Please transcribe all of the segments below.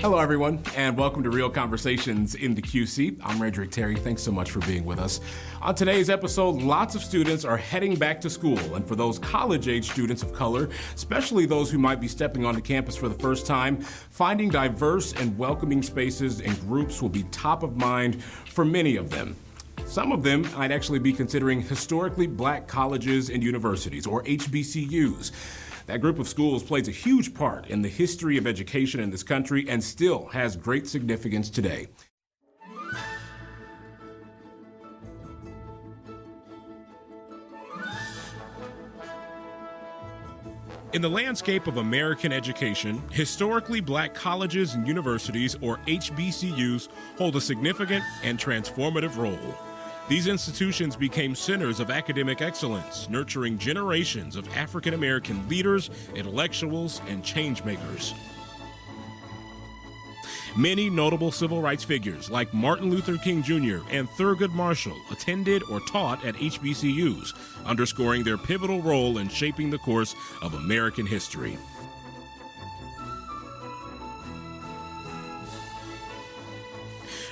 Hello, everyone, and welcome to Real Conversations in the QC. I'm Redrick Terry. Thanks so much for being with us. On today's episode, lots of students are heading back to school, and for those college-age students of color, especially those who might be stepping onto campus for the first time, finding diverse and welcoming spaces and groups will be top of mind for many of them. Some of them might actually be considering historically black colleges and universities, or HBCUs. That group of schools plays a huge part in the history of education in this country and still has great significance today. In the landscape of American education, historically black colleges and universities, or HBCUs, hold a significant and transformative role. These institutions became centers of academic excellence, nurturing generations of African American leaders, intellectuals, and changemakers. Many notable civil rights figures like Martin Luther King Jr. and Thurgood Marshall attended or taught at HBCUs, underscoring their pivotal role in shaping the course of American history.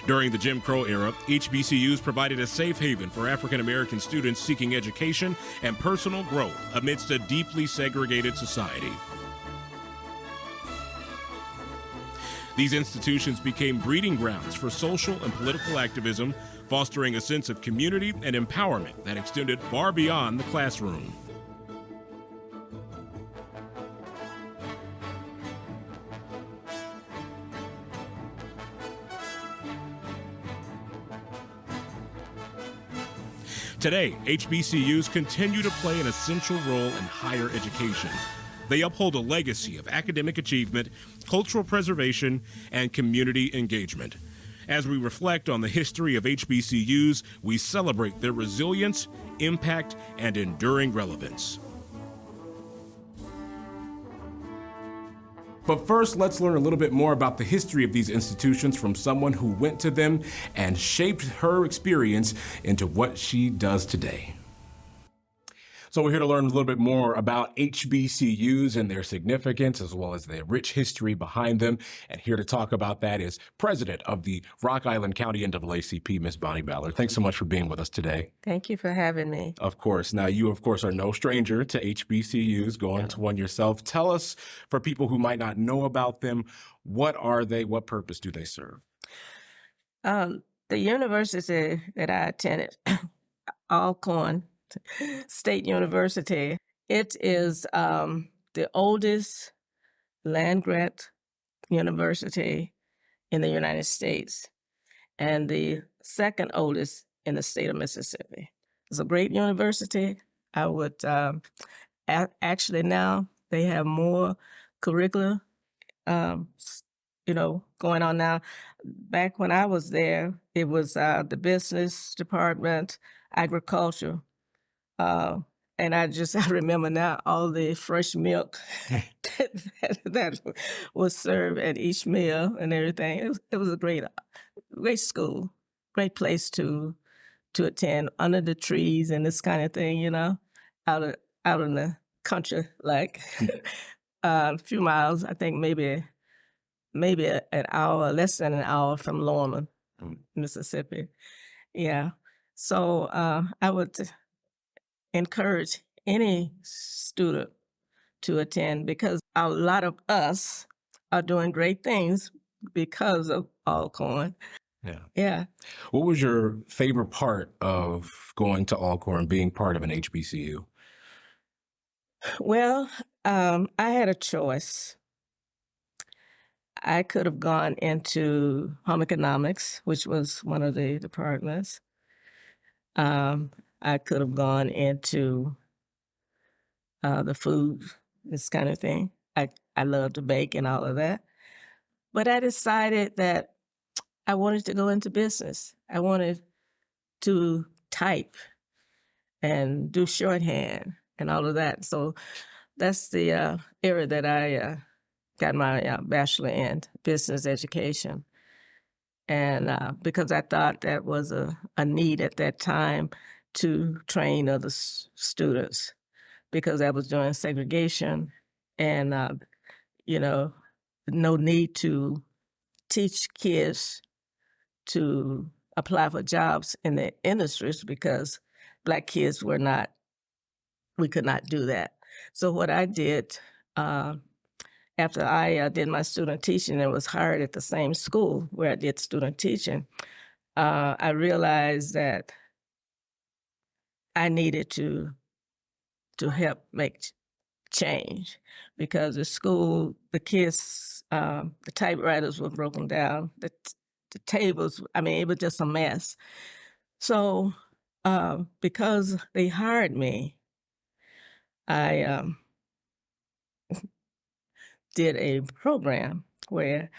During the Jim Crow era, HBCUs provided a safe haven for African American students seeking education and personal growth amidst a deeply segregated society. These institutions became breeding grounds for social and political activism, fostering a sense of community and empowerment that extended far beyond the classroom. Today, HBCUs continue to play an essential role in higher education. They uphold a legacy of academic achievement, cultural preservation, and community engagement. As we reflect on the history of HBCUs, we celebrate their resilience, impact, and enduring relevance. But first, let's learn a little bit more about the history of these institutions from someone who went to them and shaped her experience into what she does today. So we're here to learn a little bit more about HBCUs and their significance, as well as the rich history behind them. And here to talk about that is President of the Rock Island County NAACP, Ms. Bonnie Ballard. Thanks so much for being with us today. Thank you for having me. Of course. Now, you, of course, are no stranger to HBCUs, going to one yourself. Tell us, for people who might not know about them, what are they? What purpose do they serve? The university that I attended, Alcorn State University, it is the oldest land-grant university in the United States and the second oldest in the state of Mississippi. It's a great university. I would actually now they have more curricula, going on now. Back when I was there, it was the business department, agriculture. And I remember now all the fresh milk that was served at each meal and everything. It was a great school, great place to attend under the trees and this kind of thing, out in the country, like a few miles, I think maybe an hour, less than an hour from Lorman, Mississippi. Yeah. So I would encourage any student to attend because a lot of us are doing great things because of Alcorn. Yeah. What was your favorite part of going to Alcorn, being part of an HBCU? Well, I had a choice. I could have gone into home economics, which was one of the departments. I could have gone into the food, this kind of thing. I love to bake and all of that. But I decided that I wanted to go into business. I wanted to type and do shorthand and all of that. So that's the area that I got my bachelor in business education. And because I thought that was a need at that time to train other students, because I was doing segregation and, no need to teach kids to apply for jobs in the industries because Black kids we could not do that. So what I did, after I did my student teaching and was hired at the same school where I did student teaching, I realized that I needed to help make change because the school, the kids, the typewriters were broken down, the tables, I mean, it was just a mess. So because they hired me, I did a program where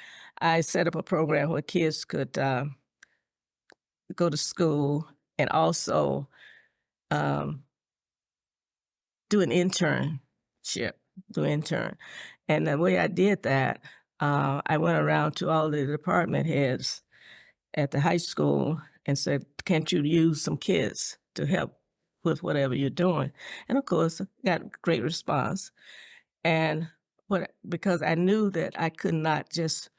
I set up a program where kids could go to school and also um, do an internship, do intern. And the way I did that, I went around to all the department heads at the high school and said, can't you use some kids to help with whatever you're doing? And of course, got a great response. And because I knew that I could not just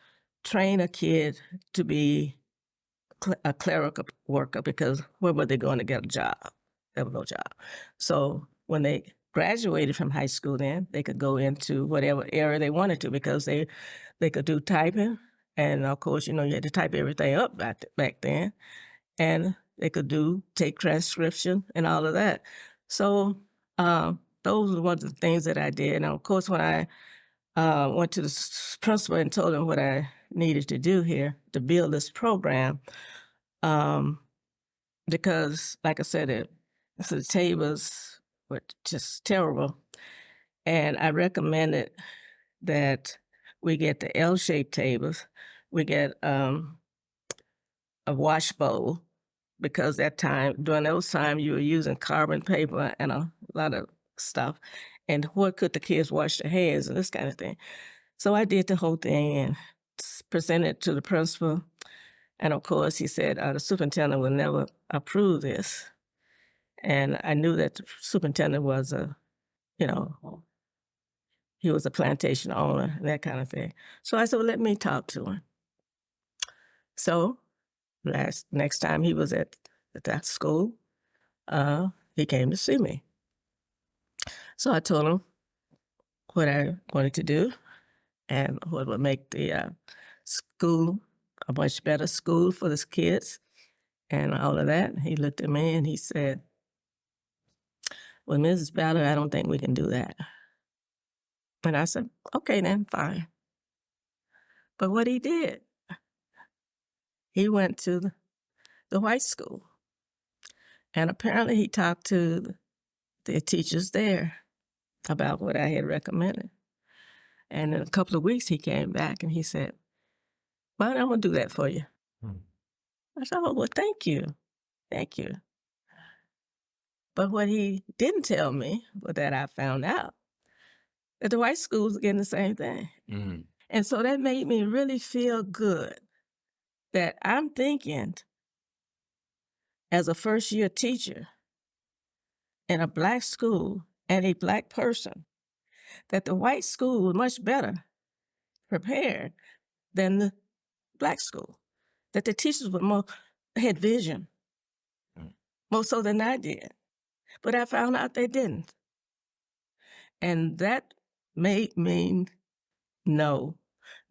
train a kid to be a clerical worker because where were they going to get a job? There was no job. So when they graduated from high school, then they could go into whatever area they wanted to because they could do typing. And of course, you had to type everything up back then. And they could take transcription and all of that. So those were one of the things that I did. And of course, when I went to the principal and told him what I needed to do here to build this program, because, like I said, the tables were just terrible. And I recommended that we get the L-shaped tables. We get a wash bowl because during those times, you were using carbon paper and a lot of stuff. And where could the kids wash their hands and this kind of thing? So I did the whole thing and presented it to the principal. And of course, he said, the superintendent will never approve this. And I knew that the superintendent was he was a plantation owner and that kind of thing. So I said, well, let me talk to him. So next time he was at that school, he came to see me. So I told him what I wanted to do and what would make the school a much better school for the kids and all of that. He looked at me and he said, well, Mrs. Ballard, I don't think we can do that. And I said, okay, then, fine. But what he did, he went to the white school. And apparently he talked to the teachers there about what I had recommended. And in a couple of weeks, he came back and he said, well, I'm going to do that for you. I said, oh, well, thank you. Thank you. But what he didn't tell me was that I found out that the white schools are getting the same thing. Mm-hmm. And so that made me really feel good that I'm thinking as a first-year teacher in a Black school and a Black person, that the white school was much better prepared than the Black school, that the teachers had vision, more so than I did. But I found out they didn't. And that made me know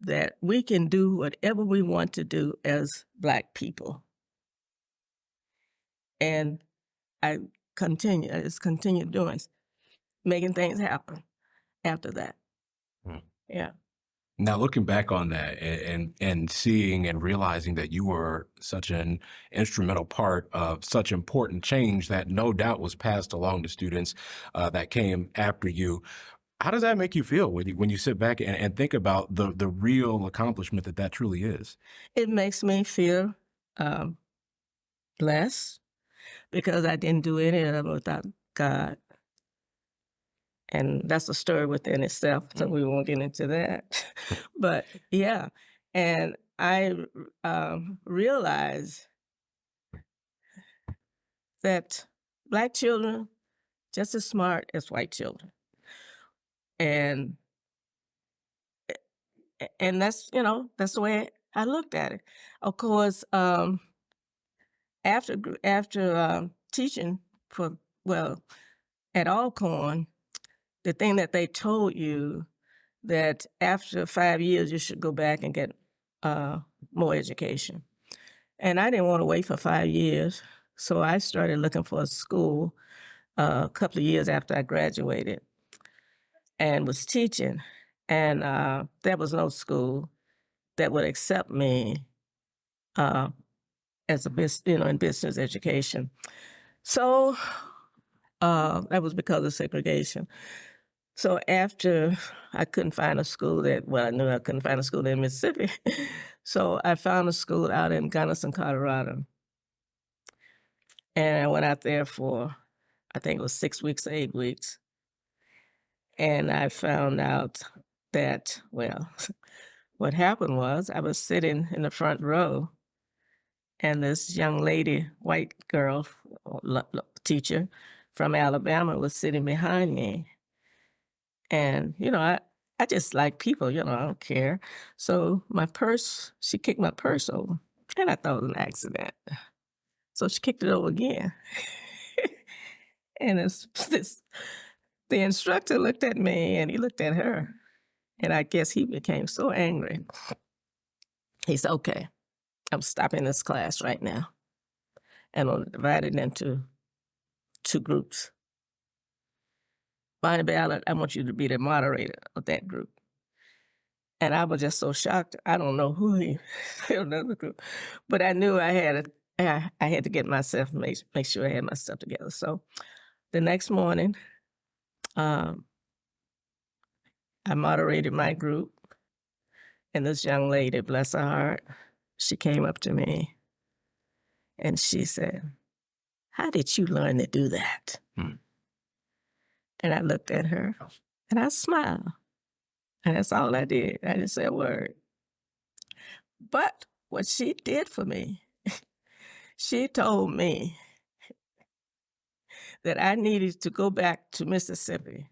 that we can do whatever we want to do as Black people. And I just continued doing, making things happen after that. Yeah. Now, looking back on that and seeing and realizing that you were such an instrumental part of such important change that no doubt was passed along to students that came after you, how does that make you feel when you sit back and think about the real accomplishment that truly is? It makes me feel blessed because I didn't do any of it without God. And that's a story within itself, so we won't get into that. But yeah, and I realized that Black children just as smart as white children. And that's, that's the way I looked at it. Of course, after teaching for, well, at Alcorn, the thing that they told you that after 5 years, you should go back and get more education. And I didn't want to wait for 5 years, so I started looking for a school a couple of years after I graduated and was teaching. And there was no school that would accept me as in business education. So that was because of segregation. So after I couldn't find a school I knew I couldn't find a school in Mississippi. So I found a school out in Gunnison, Colorado. And I went out there for, I think it was 6 weeks or 8 weeks. And I found out that, well, what happened was I was sitting in the front row, and this young lady, white girl, teacher from Alabama, was sitting behind me. And, I just like people, I don't care. So she kicked my purse over, and I thought it was an accident. So she kicked it over again. And the instructor looked at me, and he looked at her. And I guess he became so angry. He said, okay, I'm stopping this class right now. And I'm divided into 2 groups. Bonnie Ballard, I want you to be the moderator of that group. And I was just so shocked. I don't know who he another group. But I knew I had to get myself, make sure I had my stuff together. So the next morning, I moderated my group, and this young lady, bless her heart, she came up to me and she said, "How did you learn to do that?" And I looked at her and I smiled. And that's all I did. I didn't say a word. But what she did for me, she told me that I needed to go back to Mississippi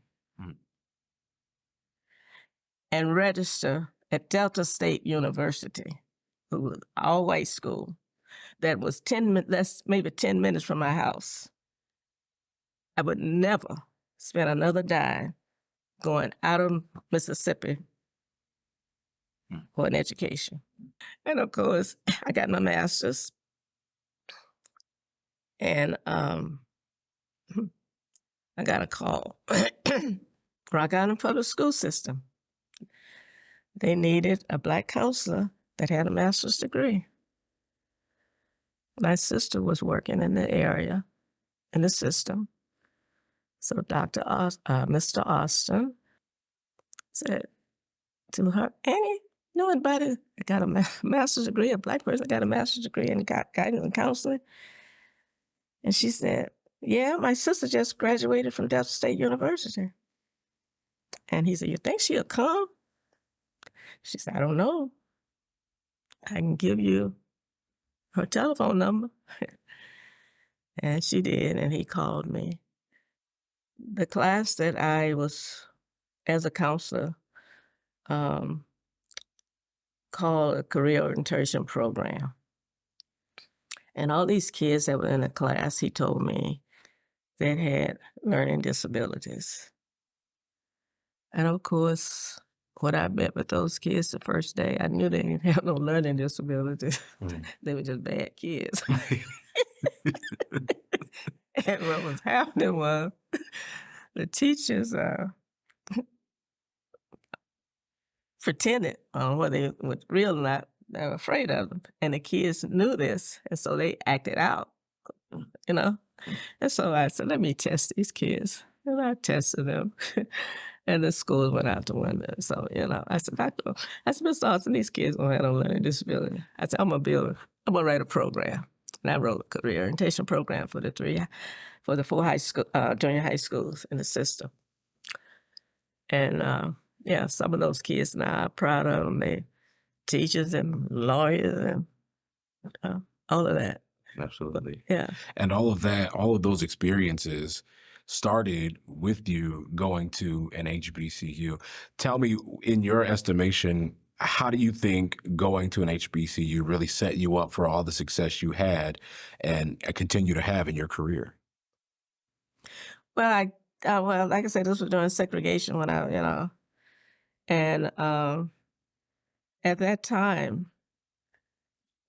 and register at Delta State University, who was all white school, that was maybe 10 minutes from my house. I would never spend another dime going out of Mississippi for an education. And of course, I got my master's. And I got a call. Rock Island Public School System. They needed a Black counselor that had a master's degree. My sister was working in the area, in the system. So Mr. Austin said to her, "Annie, know anybody that got a master's degree, a Black person got a master's degree in guidance and counseling?" And she said, "Yeah, my sister just graduated from Delta State University." And he said, "You think she'll come?" She said, "I don't know. I can give you her telephone number." And she did, and he called me. The class that I was, as a counselor, called a career orientation program. And all these kids that were in the class, he told me, that had learning disabilities. And of course, what I met with those kids the first day, I knew they didn't have no learning disabilities. They were just bad kids. And what was happening was the teachers pretended what they were real not. They were afraid of them. And the kids knew this, and so they acted out, And so I said, let me test these kids. And I tested them. And the school went out the window. So, I said, Mr. Austin, these kids don't have no learning disability. I said, I'm going to write a program. And I wrote a career orientation program for the 4 high school, junior high schools in the system. And some of those kids now are proud of them. They teachers and lawyers and all of that. Absolutely. Yeah. And all of that, all of those experiences started with you going to an HBCU. Tell me, in your estimation, How do you think going to an HBCU really set you up for all the success you had and continue to have in your career? Well, well, like I said, this was during segregation when and at that time,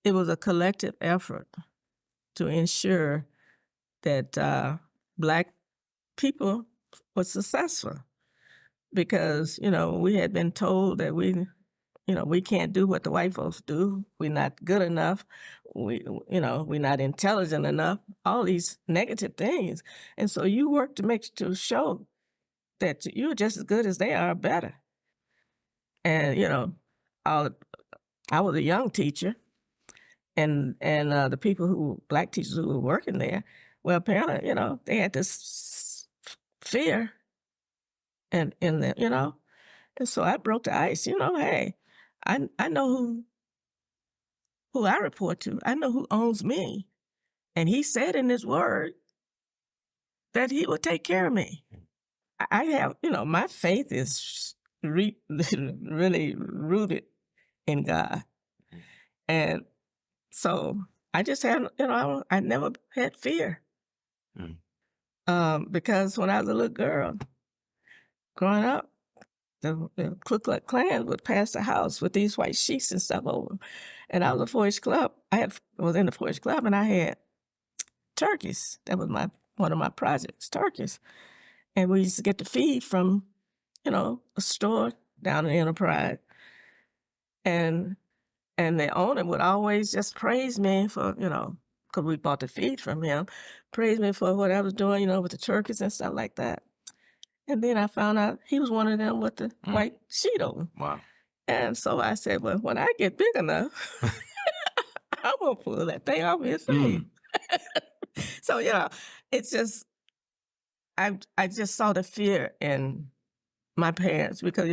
it was a collective effort to ensure that Black people were successful because, we had been told that we can't do what the white folks do. We're not good enough. We're not intelligent enough. All these negative things, and so you work to show that you're just as good as they are, better. And I, I was a young teacher, and the Black teachers who were working there, well, apparently, they had this fear, and so I broke the ice. Hey, I know who I report to. I know who owns me. And he said in his word that he would take care of me. I have, my faith is really rooted in God. And so I just had, I never had fear. Because when I was a little girl, growing up, the Ku Klux Klan would pass the house with these white sheets and stuff over. And I was a 4-H club. Was in the 4-H club, and I had turkeys. That was one of my projects, turkeys. And we used to get the feed from, a store down in Enterprise. And the owner would always just praise me for, because we bought the feed from him, praise me for what I was doing, with the turkeys and stuff like that. And then I found out he was one of them with the white sheet over. Wow. And so I said, well, when I get big enough, I'm going to pull that thing off his face. So, it's just, I just saw the fear in my parents because,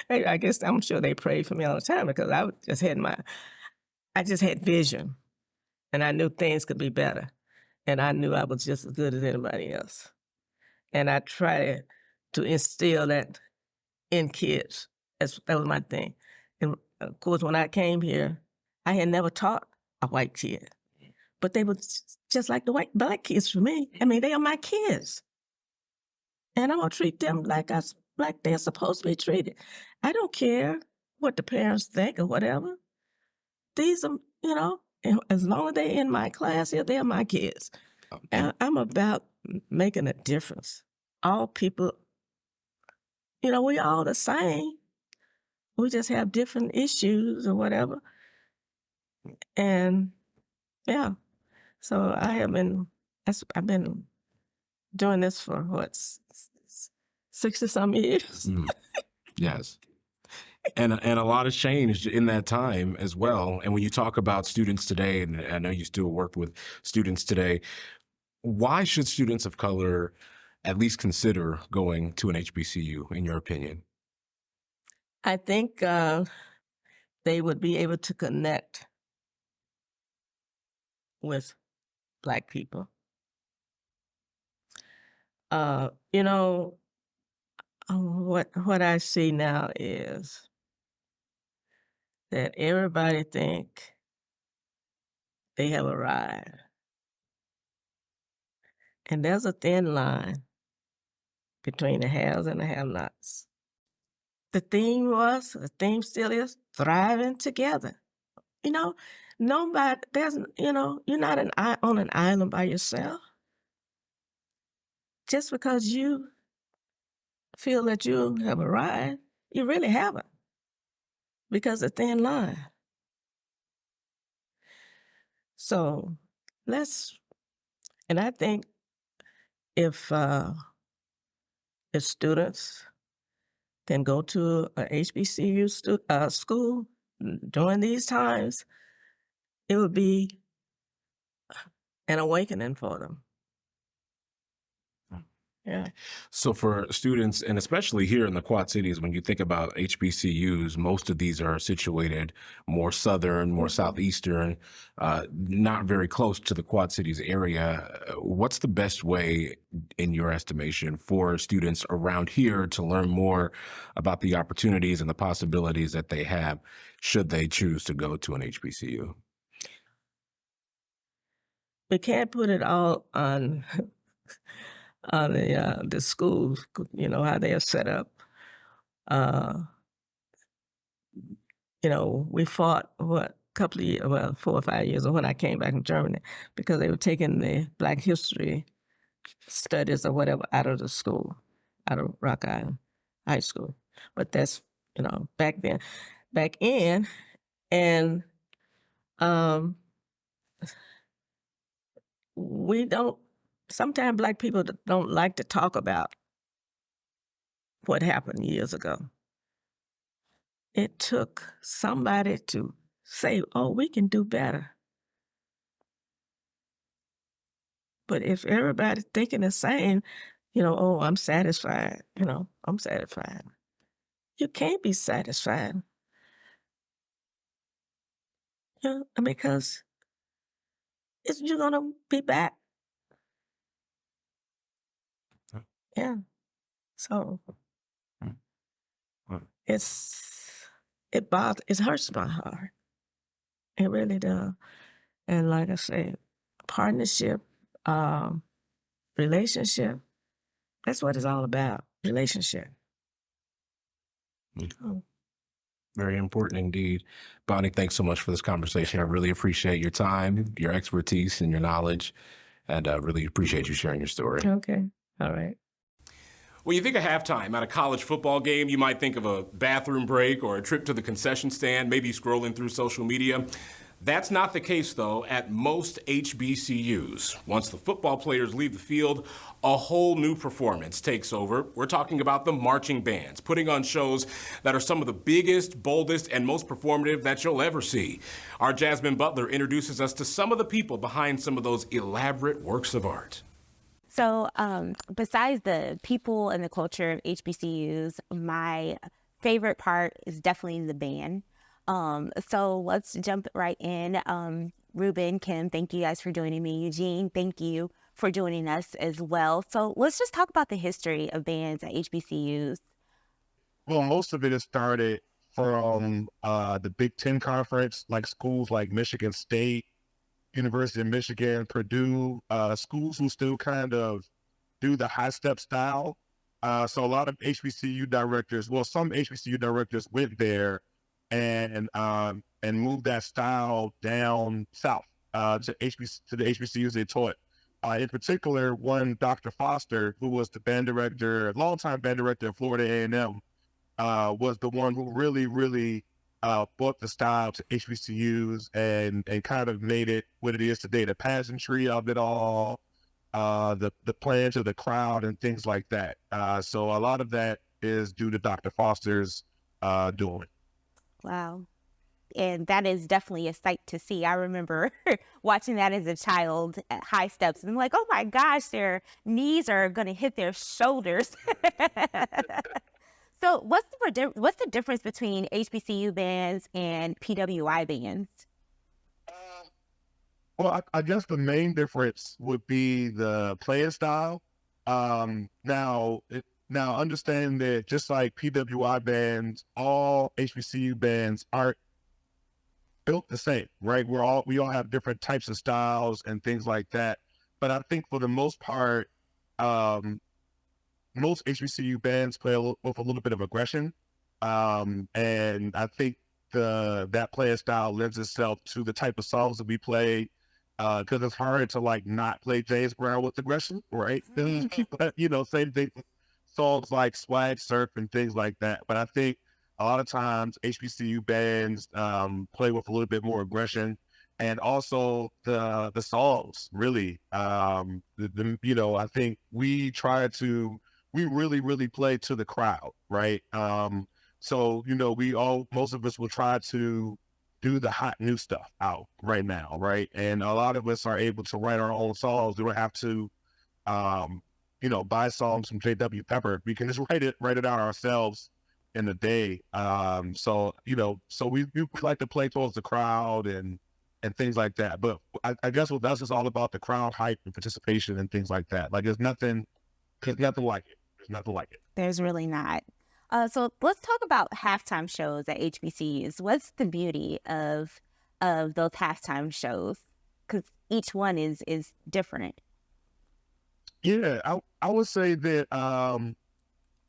I guess I'm sure they prayed for me all the time because I just had vision, and I knew things could be better. And I knew I was just as good as anybody else. And I tried to instill that in kids. That was my thing. And of course, when I came here, I had never taught a white kid, but they were just like the Black kids for me. I mean, they are my kids. And I'm going to treat them like they're supposed to be treated. I don't care what the parents think or whatever. These are, as long as they're in my class here, they're my kids. And I'm about making a difference. All people, we all the same. We just have different issues or whatever. And so I've been doing this for what, 60-some years. Yes. And a lot has changed in that time as well. And when you talk about students today, and I know you still work with students today, why should students of color at least consider going to an HBCU, in your opinion? I think they would be able to connect with Black people. What I see now is that everybody think they have arrived. And there's a thin line between the haves and the have-nots. The theme still is thriving together. Nobody, you're not on an island by yourself. Just because you feel that you have arrived, you really haven't. Because of thin line. So and I think if students can go to a HBCU school during these times, it would be an awakening for them. Yeah. So for students, and especially here in the Quad Cities, when you think about HBCUs, most of these are situated more southern, more Mhm. southeastern, not very close to the Quad Cities area. What's the best way, in your estimation, for students around here to learn more about the opportunities and the possibilities that they have should they choose to go to an HBCU? We can't put it all on on the schools, how they are set up. Uh, we fought what couple of years, well, 4 or 5 years, when I came back from Germany, because they were taking the Black History studies or whatever out of the school, out of Rock Island High School. But that's back then, back in, and um, we don't. Sometimes Black people don't like to talk about what happened years ago. It took somebody to say, "Oh, we can do better." But if everybody's thinking the same, "Oh, I'm satisfied," "I'm satisfied." You can't be satisfied, because you're gonna be back. Yeah. So Mm, mm. it's it hurts my heart. It really does. And like I said, partnership, um, relationship, that's what it's all about. Relationship. Mm. Oh, Very important indeed. Bonnie, thanks so much for this conversation. I really appreciate your time, your expertise, and your knowledge, and really appreciate you sharing your story. okay. All right. When you think of halftime at a college football game, you might think of a bathroom break or a trip to the concession stand, maybe scrolling through social media. That's not the case, though, at most HBCUs. Once the football players leave the field, a whole new performance takes over. We're talking about the marching bands, putting on shows that are some of the biggest, boldest, and most performative that you'll ever see. Our Jasmine Butler introduces us to some of the people behind some of those elaborate works of art. So, besides the people and the culture of HBCUs, my favorite part is definitely the band. So let's jump right in. Ruben, Kim, thank you guys for joining me. Eugene, thank you for joining us as well. So let's just talk about the history of bands at HBCUs. Well, most of it has started from the Big Ten Conference, like schools like Michigan State, University of Michigan, Purdue, schools who still kind of do the high step style. So a lot of HBCU directors, well, some HBCU directors went there and moved that style down south to the HBCUs they taught. In particular, one Dr. Foster, who was the band director, longtime band director of Florida A&M, was the one who really brought the style to HBCUs and kind of made it what it is today, the pageantry of it all, the plan to the crowd and things like that. So a lot of that is due to Dr. Foster's doing. Wow. And that is definitely a sight to see. I remember watching that as a child at high steps and I'm like, oh my gosh, their knees are going to hit their shoulders. So what's the difference between HBCU bands and PWI bands? Well, I guess the main difference would be the playing style. Now understand that just like PWI bands, all HBCU bands aren't built the same, right? We all have different types of styles and things like that. But I think for the most part, um, most HBCU bands play with a little bit of aggression, and I think that player style lends itself to the type of songs that we play, because it's hard to like not play James Brown with aggression, right? But, same thing with songs like Swag Surf and things like that. But I think a lot of times HBCU bands play with a little bit more aggression, and also the songs really. I think we really play to the crowd, right? So most of us will try to do the hot new stuff out right now, right? And a lot of us are able to write our own songs. We don't have to, um, buy songs from J.W. Pepper. We can just write it out ourselves in the day. So we like to play towards the crowd and things like that. But I guess with us, it's all about the crowd hype and participation and things like that. Like there's nothing like it. There's nothing like it. There's really not. So let's talk about halftime shows at HBCUs. What's the beauty of those halftime shows? Because each one is different. Yeah, I would say that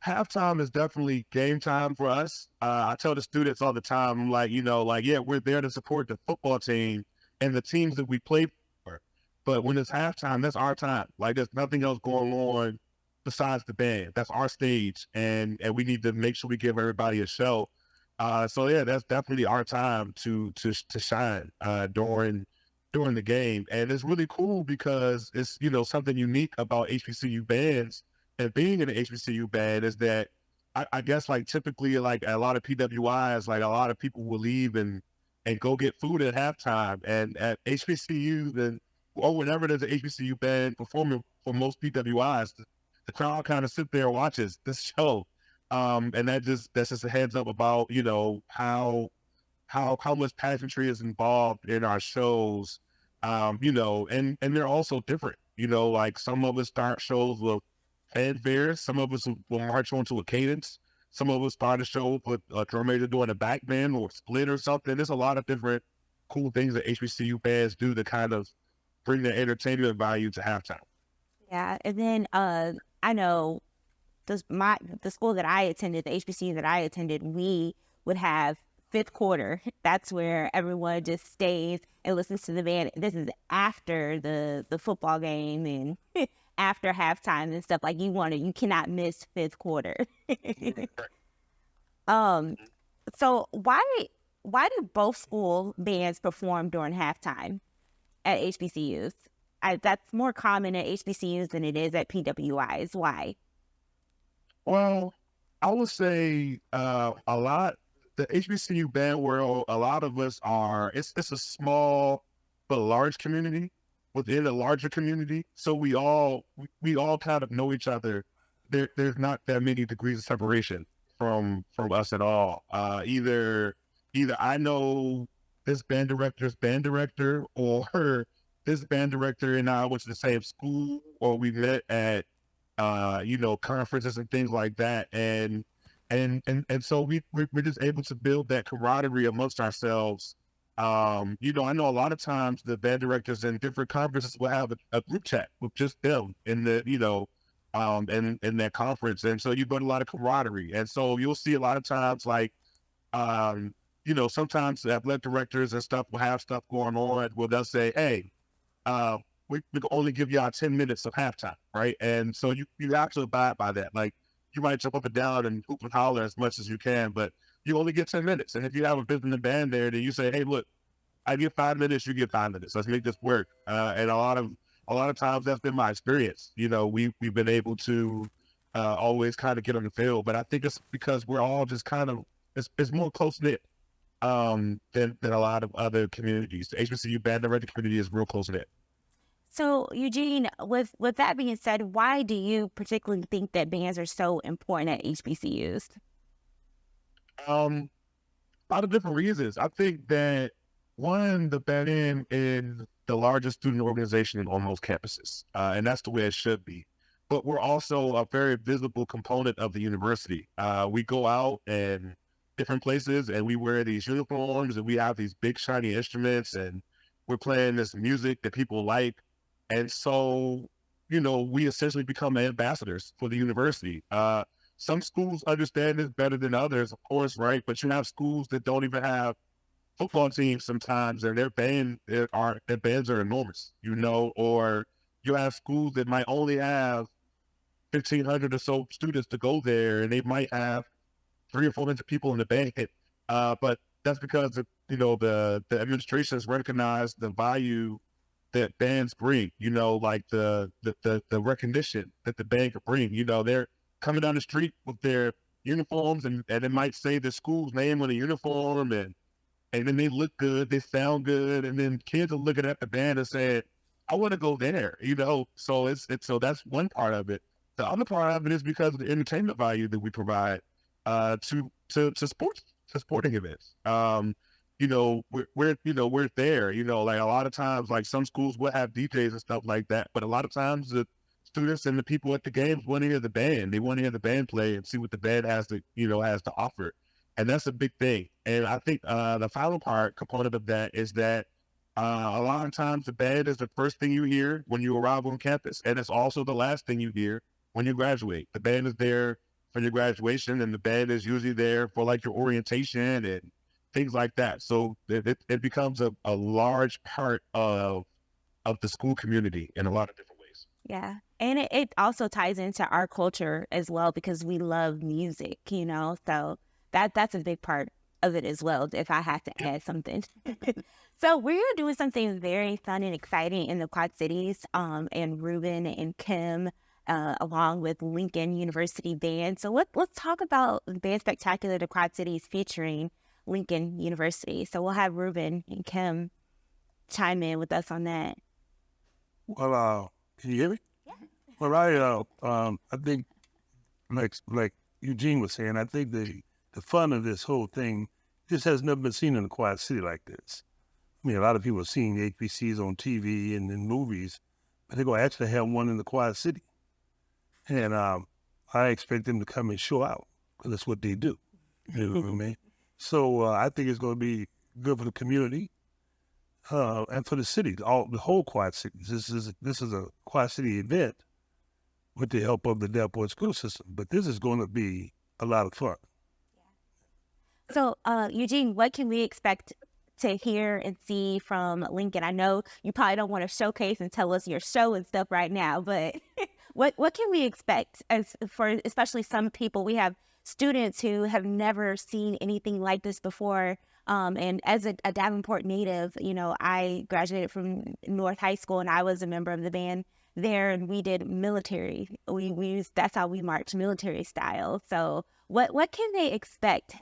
halftime is definitely game time for us. I tell the students all the time, I'm like, yeah, we're there to support the football team and the teams that we play for. But when it's halftime, that's our time. Like there's nothing else going on besides the band. That's our stage, and we need to make sure we give everybody a show. So yeah, that's definitely our time to shine during the game. And it's really cool because it's, something unique about HBCU bands and being in an HBCU band is that I guess like typically like a lot of PWIs, like a lot of people will leave and go get food at halftime. And at HBCUs or whenever there's an HBCU band performing for most PWIs, the crowd kind of sit there and watches this show. And that's just a heads up about, how much pageantry is involved in our shows. And they're also different, like some of us start shows with fanfare, some of us will march onto a cadence, some of us start a show with a drum major doing a back band or split or something. There's a lot of different cool things that HBCU bands do to kind of bring the entertainment value to halftime. Yeah, and then I know the school that I attended, the HBCU that I attended, we would have fifth quarter. That's where everyone just stays and listens to the band. This is after the football game and after halftime and stuff. Like you cannot miss fifth quarter. So why do both school bands perform during halftime at HBCUs? That's more common at HBCUs than it is at PWIs. Why? Well, I would say the HBCU band world, a lot of us it's a small but large community within a larger community. So we all kind of know each other. There's not that many degrees of separation from us at all. Either I know this band director's band director, or this band director and I went to the same school, or we met at conferences and things like that. And so we're just able to build that camaraderie amongst ourselves. I know a lot of times the band directors in different conferences will have a group chat with just them in the, in that conference. And so you build a lot of camaraderie. And so you'll see a lot of times like, sometimes the athletic directors and stuff will have stuff going on where they'll say, hey, we can only give y'all 10 minutes of halftime, right? And so you have to abide by that. Like, you might jump up and down and hoop and holler as much as you can, but you only get 10 minutes. And if you have a visiting band there, then you say, hey, look, I get 5 minutes, you get 5 minutes. Let's make this work. And a lot of times that's been my experience. We've been able to always kind of get on the field, but I think it's because we're all just kind of, it's more close-knit than a lot of other communities. The HBCU band director community is real close-knit. So, Eugene, with that being said, why do you particularly think that bands are so important at HBCUs? A lot of different reasons. I think that, one, the band is the largest student organization on most campuses, and that's the way it should be. But we're also a very visible component of the university. We go out and different places, and we wear these uniforms, and we have these big shiny instruments, and we're playing this music that people like. And so, we essentially become ambassadors for the university. Some schools understand this better than others, of course, right? But you have schools that don't even have football teams sometimes, and their bands are enormous, or you have schools that might only have 1,500 or so students to go there, and they might have 300 or 400 people in the band. But that's because, the administration has recognized the value that bands bring, like the recognition that the band can bring. They're coming down the street with their uniforms and it might say the school's name on the uniform and then they look good, they sound good, and then kids are looking at the band and saying, I want to go there, so so that's one part of it. the other part of it is because of the entertainment value that we provide to sporting events. We're there. Like a lot of times, like some schools will have DJs and stuff like that, but a lot of times the students and the people at the games want to hear the band. They want to hear the band play and see what the band has to offer, and that's a big thing. And I think the final component of that is that a lot of times the band is the first thing you hear when you arrive on campus, and it's also the last thing you hear when you graduate. The band is there for your graduation, and the band is usually there for like your orientation and things like that. So it becomes a large part of the school community in a lot of different ways. Yeah. And it also ties into our culture as well, because we love music, so that's a big part of it as well, if I have to add something. So we're doing something very fun and exciting in the Quad Cities, and Ruben and Kim, along with Lincoln University Band. So let's talk about Band Spectacular, the Quad Cities featuring Lincoln University. So we'll have Ruben and Kim chime in with us on that. Well, can you hear me? Yeah. Well, I think, like Eugene was saying, I think the fun of this whole thing, this has never been seen in a Quad City like this. I mean, a lot of people are seeing HBCs on TV and in movies, but they're going to actually have one in the Quad City. And I expect them to come and show out, because that's what they do. You know what I mean? So I think it's going to be good for the community and for the city, the whole Quad Cities. This is a Quad City event with the help of the Delport school system, but this is going to be a lot of fun. So, Eugene, what can we expect to hear and see from Lincoln? I know you probably don't want to showcase and tell us your show and stuff right now, but what can we expect for especially some people? We have students who have never seen anything like this before. And as a Davenport native, I graduated from North High School, and I was a member of the band there, and we did military. That's how we marched, military style. So what can they expect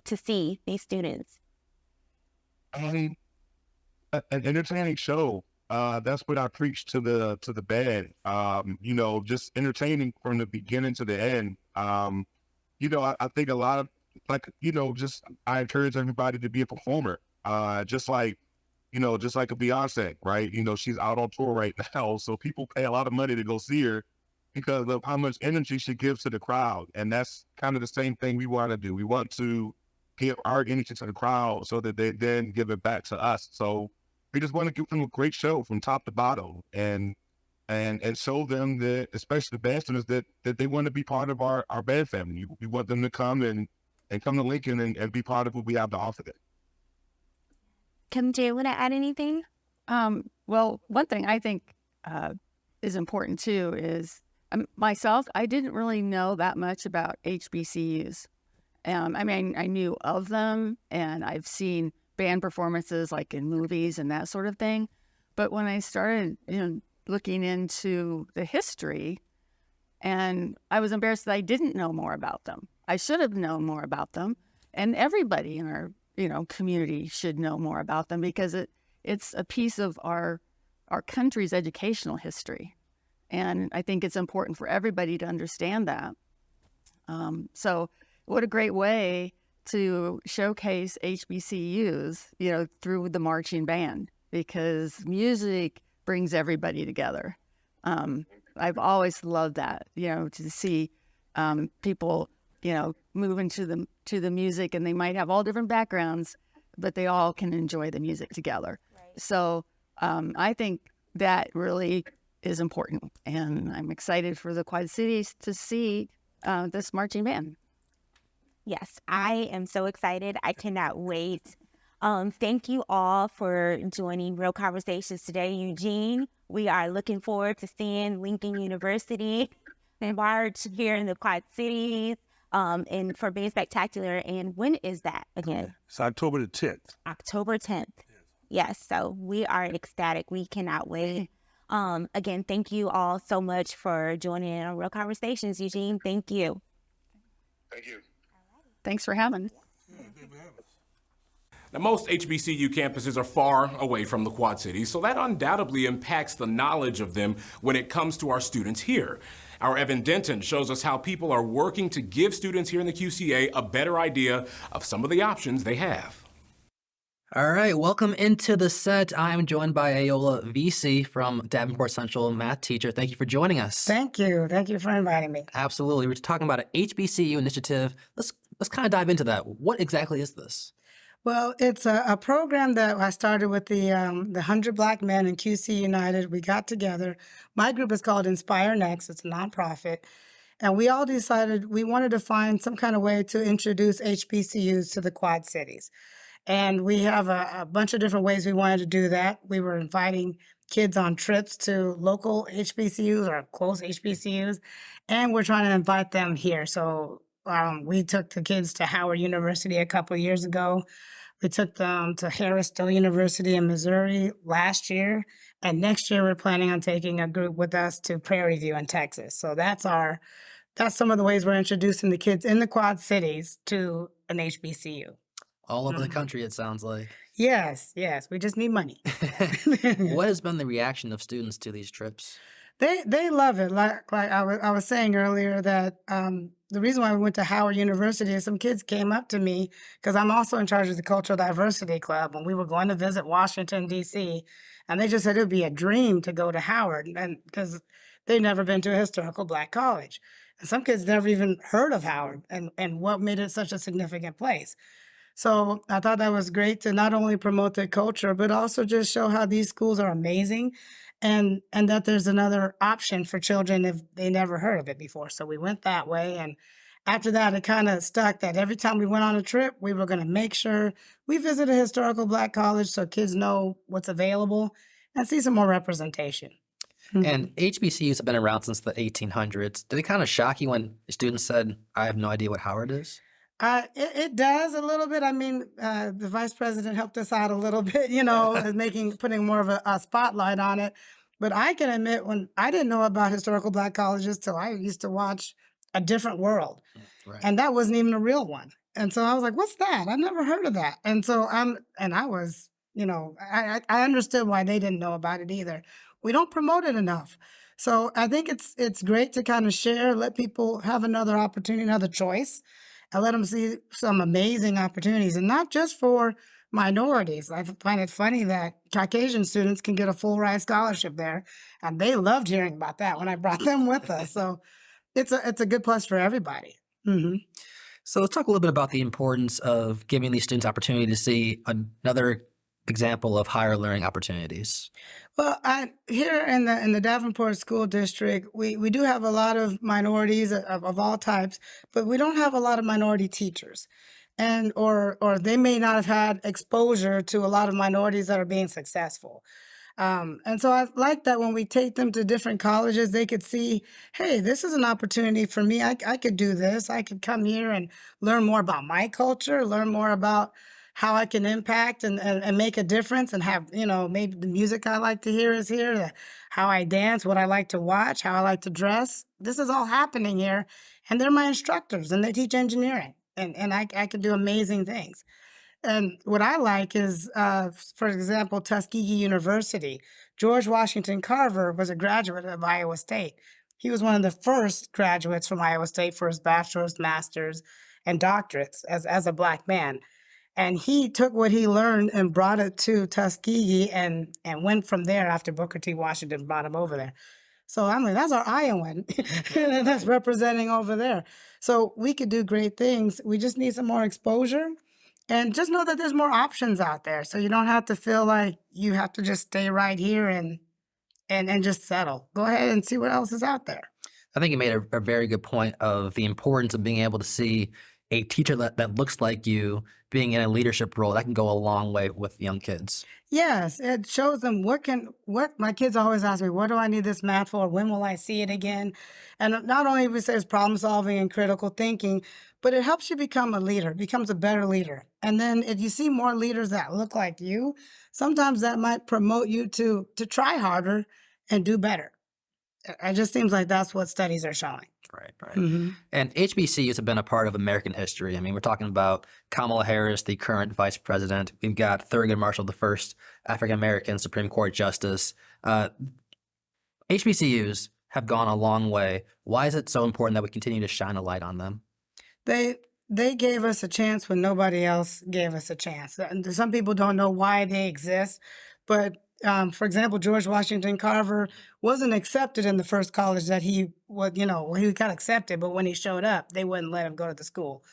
to see, these students? An entertaining show. That's what I preach to the band. Just entertaining from the beginning to the end. I think a lot of I encourage everybody to be a performer. Just like a Beyonce, right? She's out on tour right now, so people pay a lot of money to go see her because of how much energy she gives to the crowd. And that's kind of the same thing we want to do. We want to give our energy to the crowd so that they then give it back to us. So we just want to give them a great show from top to bottom and show them that, especially the band students, that they want to be part of our band family. We want them to come and come to Lincoln and be part of what we have to offer them. Kim, do you want to add anything? Well, one thing I think is important too is myself, I didn't really know that much about HBCUs. I mean, I knew of them, and I've seen band performances like in movies and that sort of thing. But when I started looking into the history, and I was embarrassed that I didn't know more about them. I should have known more about them, and everybody in our community should know more about them, because it's a piece of our country's educational history, and I think it's important for everybody to understand that. So what a great way to showcase HBCUs, through the marching band, because music brings everybody together. I've always loved that, to see people, move into the music, and they might have all different backgrounds, but they all can enjoy the music together. Right. So I think that really is important, and I'm excited for the Quad Cities to see this marching band. Yes, I am so excited. I cannot wait. Thank you all for joining Real Conversations today. Eugene, we are looking forward to seeing Lincoln University march here in the Quad Cities, and for Band Spectacular. And when is that again? It's October the 10th. October 10th. Yes, so we are ecstatic. We cannot wait. Again, thank you all so much for joining in on Real Conversations. Eugene, thank you. Thank you. Thanks for having us. Now, most HBCU campuses are far away from the Quad Cities, so that undoubtedly impacts the knowledge of them when it comes to our students here. Our Evan Denton shows us how people are working to give students here in the QCA a better idea of some of the options they have. All right, welcome into the set. I am joined by Ayola VC from Davenport Central, math teacher. Thank you for joining us. Thank you. Thank you for inviting me. Absolutely. We're talking about an HBCU initiative. Let's kind of dive into that. What exactly is this? Well, it's a program that I started with the 100 Black Men in QC United. We got together. My group is called Inspire Next. It's a nonprofit. And we all decided we wanted to find some kind of way to introduce HBCUs to the Quad Cities. And we have a bunch of different ways we wanted to do that. We were inviting kids on trips to local HBCUs or close HBCUs, and we're trying to invite them here. So we took the kids to Howard University a couple of years ago. We took them to Harris-Stowe University in Missouri last year. And next year, we're planning on taking a group with us to Prairie View in Texas. So that's some of the ways we're introducing the kids in the Quad Cities to an HBCU. All over the country, it sounds like. Yes. We just need money. What has been the reaction of students to these trips? They love it. Like I was saying earlier that the reason why we went to Howard University is some kids came up to me because I'm also in charge of the Cultural Diversity Club, and we were going to visit Washington, D.C., and they just said it would be a dream to go to Howard, and because they'd never been to a historical Black college. And some kids never even heard of Howard and what made it such a significant place. So I thought that was great to not only promote the culture, but also just show how these schools are amazing and that there's another option for children if they never heard of it before. So we went that way. And after that, it kind of stuck that every time we went on a trip, we were going to make sure we visit a historical Black college so kids know what's available and see some more representation. And HBCUs have been around since the 1800s. Did it kind of shock you when students said, I have no idea what Howard is? It does a little bit. I mean, the vice president helped us out a little bit, putting more of a spotlight on it. But I can admit, when I didn't know about historical Black colleges till I used to watch A Different World. Right. And that wasn't even a real one. And so I was like, what's that? I never heard of that. And so I was, I understood why they didn't know about it either. We don't promote it enough. So I think it's great to kind of share, let people have another opportunity, another choice. I let them see some amazing opportunities, and not just for minorities. I find it funny that Caucasian students can get a full ride scholarship there, and they loved hearing about that when I brought them with us. So it's a good plus for everybody. Mm-hmm. So let's talk a little bit about the importance of giving these students opportunity to see another example of higher learning opportunities. Well, here in the Davenport School District, we do have a lot of minorities of all types, but we don't have a lot of minority teachers, and or they may not have had exposure to a lot of minorities that are being successful. And so I like that when we take them to different colleges, they could see, hey, this is an opportunity for me. I could do this. I could come here and learn more about my culture, learn more about how I can impact and make a difference and have, maybe the music I like to hear is here, how I dance, what I like to watch, how I like to dress. This is all happening here. And they're my instructors and they teach engineering and I can do amazing things. And what I like is, for example, Tuskegee University. George Washington Carver was a graduate of Iowa State. He was one of the first graduates from Iowa State for his bachelor's, master's, and doctorates as a Black man. And he took what he learned and brought it to Tuskegee and went from there after Booker T. Washington brought him over there. So I'm like, that's our Iowan that's representing over there. So we could do great things. We just need some more exposure and just know that there's more options out there. So you don't have to feel like you have to just stay right here and just settle. Go ahead and see what else is out there. I think you made a very good point of the importance of being able to see a teacher that looks like you being in a leadership role. That can go a long way with young kids. Yes, it shows them what my kids always ask me, what do I need this math for? When will I see it again? And not only it says problem solving and critical thinking, but it helps you become a leader, becomes a better leader. And then if you see more leaders that look like you, sometimes that might promote you to try harder and do better. It just seems like that's what studies are showing. Right. Mm-hmm. And HBCUs have been a part of American history. I mean, we're talking about Kamala Harris, the current vice president. We've got Thurgood Marshall, the first African-American Supreme Court justice. HBCUs have gone a long way. Why is it so important that we continue to shine a light on them? They gave us a chance when nobody else gave us a chance. And some people don't know why they exist, but for example, George Washington Carver wasn't accepted in the first college that he was. He got accepted, but when he showed up, they wouldn't let him go to the school.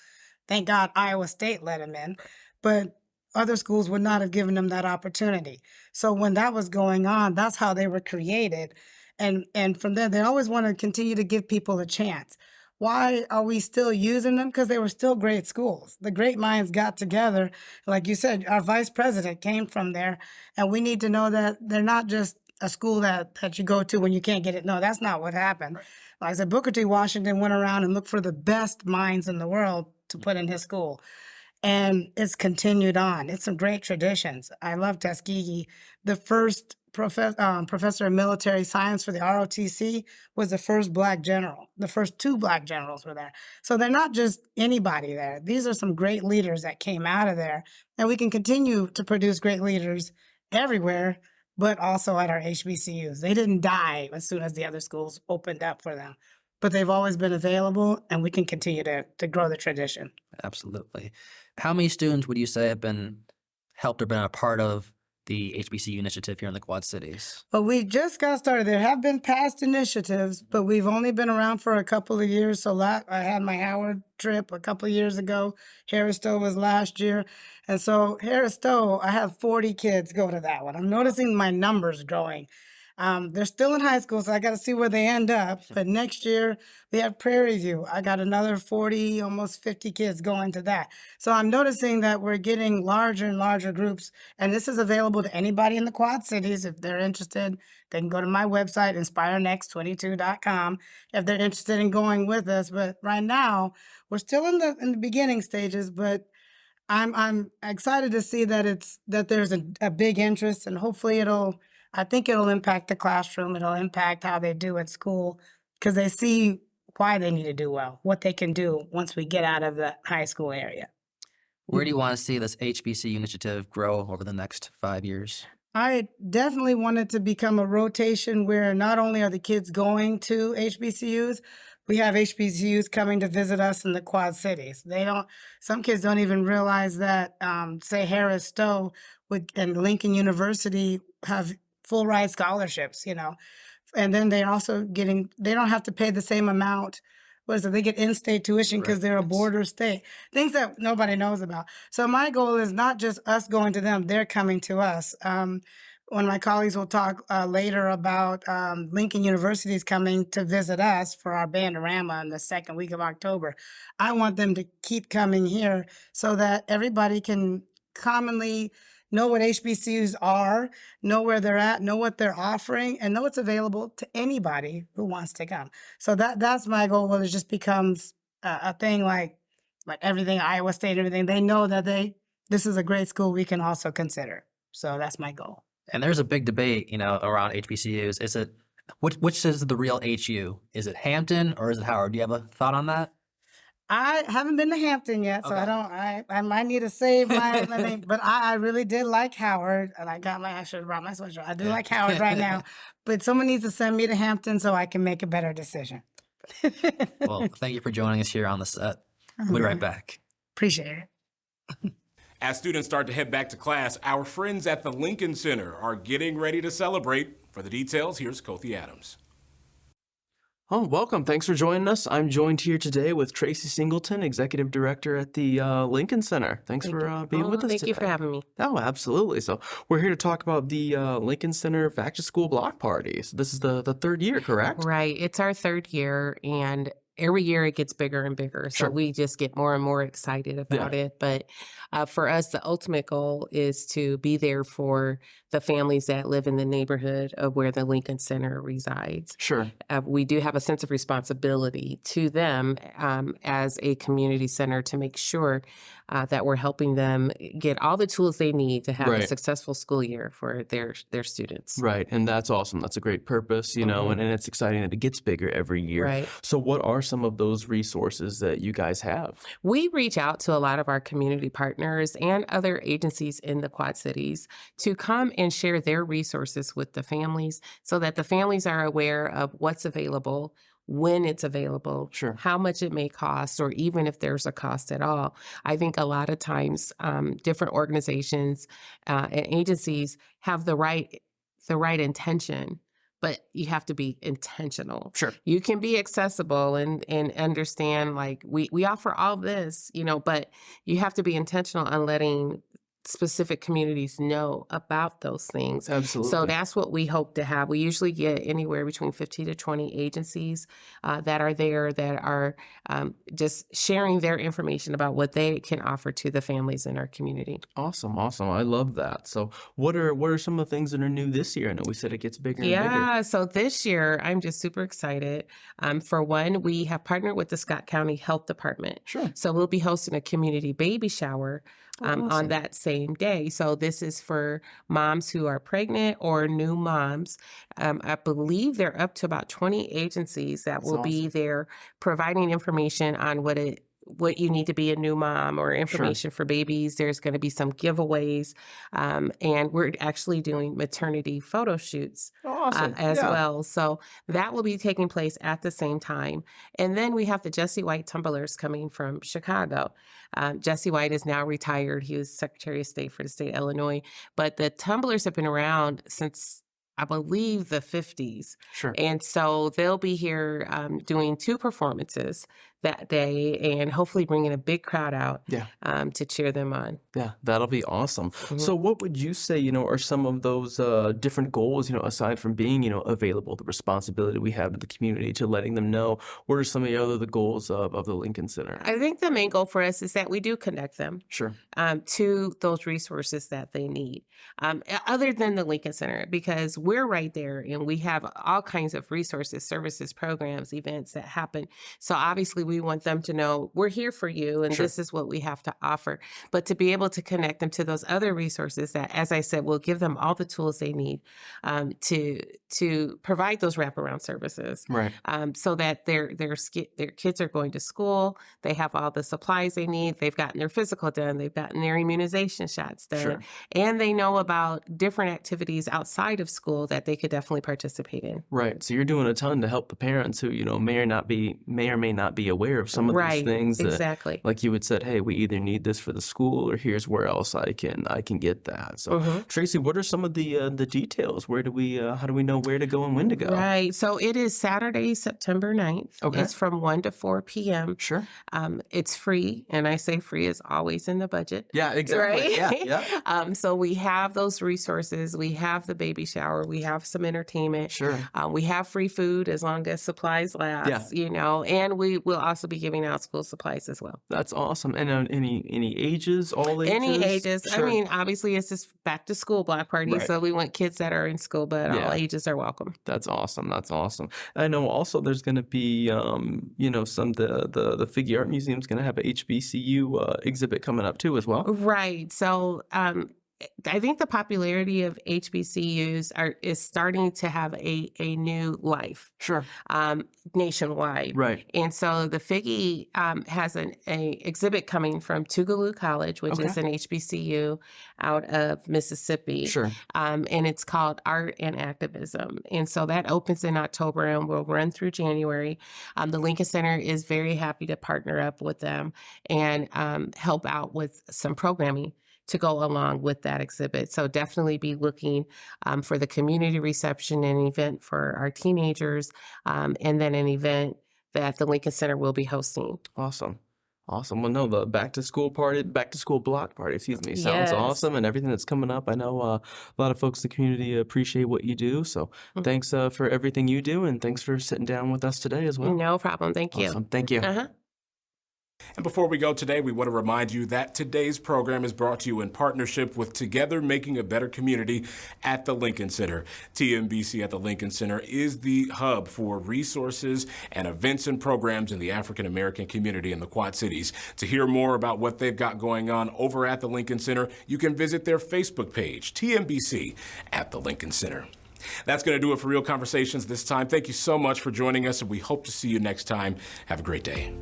Thank God Iowa State let him in, but other schools would not have given him that opportunity. So when that was going on, that's how they were created. And from there, they always want to continue to give people a chance. Why are we still using them? Because they were still great schools. The great minds got together. Like you said, our vice president came from there. And we need to know that they're not just a school that you go to when you can't get it. No, that's not what happened. Like I said, Booker T. Washington went around and looked for the best minds in the world to put in his school. And it's continued on. It's some great traditions. I love Tuskegee. The first professor of military science for the ROTC was the first Black general. The first 2 Black generals were there. So they're not just anybody there. These are some great leaders that came out of there. And we can continue to produce great leaders everywhere, but also at our HBCUs. They didn't die as soon as the other schools opened up for them, but they've always been available, and we can continue to grow the tradition. Absolutely. How many students would you say have been helped or been a part of the HBCU initiative here in the Quad Cities? Well, we just got started. There have been past initiatives, but we've only been around for a couple of years. So I had my Howard trip a couple of years ago. Harris Stowe was last year. And so Harris Stowe, I have 40 kids go to that one. I'm noticing my numbers growing. They're still in high school, so I got to see where they end up. But next year, we have Prairie View. I got another 40, almost 50 kids going to that. So I'm noticing that we're getting larger and larger groups. And this is available to anybody in the Quad Cities. If they're interested, they can go to my website, inspirenext22.com, if they're interested in going with us. But right now, we're still in the beginning stages, but I'm excited to see that there's a big interest, and hopefully I think it'll impact the classroom. It'll impact how they do at school, because they see why they need to do well, what they can do once we get out of the high school area. Where do you want to see this HBCU initiative grow over the next 5 years? I definitely want it to become a rotation where not only are the kids going to HBCUs, we have HBCUs coming to visit us in the Quad Cities. Some kids don't even realize that, say, Harris Stowe and Lincoln University have full ride scholarships, and then they don't have to pay the same amount. They get in-state tuition because they're a border state. Things that nobody knows about. So my goal is not just us going to them, they're coming to us. One of my colleagues will talk later about Lincoln University is coming to visit us for our Bandorama in the second week of October. I want them to keep coming here so that everybody can commonly know what HBCUs are, know where they're at, know what they're offering, and know it's available to anybody who wants to come. So that's my goal. Well, it just becomes a thing like everything, Iowa State, everything. They know that this is a great school we can also consider. So that's my goal. And there's a big debate, around HBCUs. Is it which is the real HU? Is it Hampton or is it Howard? Do you have a thought on that? I haven't been to Hampton yet, so Okay. I might need to save my name. But I really did like Howard, and I should have brought my sweatshirt. I do like Howard right now, but someone needs to send me to Hampton so I can make a better decision. Well, thank you for joining us here on the set. We'll be right back. Appreciate it. As students start to head back to class, our friends at the Lincoln Center are getting ready to celebrate. For the details, here's Kothi Adams. Oh, welcome. Thanks for joining us. I'm joined here today with Tracy Singleton, Executive Director at the Lincoln Center. Thanks for being with us today. Thank you for having me. Oh, absolutely. So we're here to talk about the Lincoln Center Back to School Block Party. So this is the third year, correct? Right. It's our third year, and every year it gets bigger and bigger. So Sure. we just get more and more excited about it. But for us, the ultimate goal is to be there for the families that live in the neighborhood of where the Lincoln Center resides. Sure. We do have a sense of responsibility to them as a community center to make sure that we're helping them get all the tools they need to have a Right. successful school year for their students. Right. And that's awesome. That's a great purpose, you know, and it's exciting that it gets bigger every year. Right. So what are some of those resources that you guys have? We reach out to a lot of our community partners and other agencies in the Quad Cities to come and share their resources with the families so that the families are aware of what's available, when it's available, Sure. how much it may cost, or even if there's a cost at all. I think a lot of times different organizations and agencies have the right intention, but you have to be intentional. Sure. You can be accessible and understand, like, we offer all this, you know, but you have to be intentional on letting specific communities know about those things. Absolutely. So that's what we hope to have. We usually get anywhere between 15 to 20 agencies that are there that are just sharing their information about what they can offer to the families in our community. Awesome. Awesome. I love that. So what are some of the things that are new this year? I know we said it gets bigger and bigger. Yeah, so this year I'm just super excited. For one, we have partnered with the Scott County Health Department. Sure. So we'll be hosting a community baby shower on awesome. that same day. So this is for moms who are pregnant or new moms. I believe they're up to about 20 agencies that That's will be there providing information on what you need to be a new mom or information for babies. There's going to be some giveaways. And we're actually doing maternity photo shoots as well. So that will be taking place at the same time. And then we have the Jesse White tumblers coming from Chicago. Jesse White is now retired. He was Secretary of State for the state of Illinois. But the tumblers have been around since, I believe, the 50s. Sure. And so they'll be here doing 2 performances that day and hopefully bringing a big crowd out to cheer them on. Yeah, that'll be awesome. So what would you say, you know, are some of those different goals, you know, aside from being, you know, available, the responsibility we have to the community to letting them know? What are some of the goals of the Lincoln Center? I think the main goal for us is that we do connect them Sure. to those resources that they need, other than the Lincoln Center, because we're right there and we have all kinds of resources, services, programs, events that happen. So obviously we want them to know we're here for you and this is what we have to offer. But to be able to connect them to those other resources that, as I said, will give them all the tools they need to provide those wraparound services. Right. So that their kids are going to school, they have all the supplies they need, they've gotten their physical done, they've gotten their immunization shots done, and they know about different activities outside of school that they could definitely participate in. Right. So you're doing a ton to help the parents who, you know, may or may not be aware of some of these things. Exactly. Like you had said, hey, we either need this for the school or here's where else I can get that. So Tracy, what are some of the details? Where do we how do we know where to go and when to go? Right. So it is Saturday, September 9th. Okay. It's from 1 to 4 p.m. Sure. It's free, and I say free is always in the budget. Yeah, exactly. Right? Yeah. So we have those resources. We have the baby shower. We have some entertainment. Sure. We have free food as long as supplies last, you know, and we will also be giving out school supplies as well. That's awesome. And any ages, all ages? Any ages. Sure. I mean, obviously it's just back to school block party. Right. So we want kids that are in school, but all ages are welcome. That's awesome. That's awesome. I know also there's going to be, you know, the Figure Art Museum is going to have a HBCU exhibit coming up too as well. Right. So I think the popularity of HBCUs is starting to have a new life. Sure. Nationwide. Right. And so the Figgy has an exhibit coming from Tougaloo College, which is an HBCU out of Mississippi. Sure. And it's called Art and Activism. And so that opens in October and will run through January. The Lincoln Center is very happy to partner up with them and help out with some programming to go along with that exhibit. So definitely be looking for the community reception and event for our teenagers, and then an event that the Lincoln Center will be hosting. Awesome. Awesome. Well, no, the back to school block party, excuse me, sounds Yes. awesome. And everything that's coming up, I know a lot of folks in the community appreciate what you do. So thanks for everything you do. And thanks for sitting down with us today as well. No problem. Thank you. Awesome. Thank you. Uh-huh. And before we go today, we want to remind you that today's program is brought to you in partnership with Together Making a Better Community at the Lincoln Center. TMBC at the Lincoln Center is the hub for resources and events and programs in the African American community in the Quad Cities. To hear more about what they've got going on over at the Lincoln Center, you can visit their Facebook page, TMBC at the Lincoln Center. That's going to do it for Real Conversations this time. Thank you so much for joining us, and we hope to see you next time. Have a great day.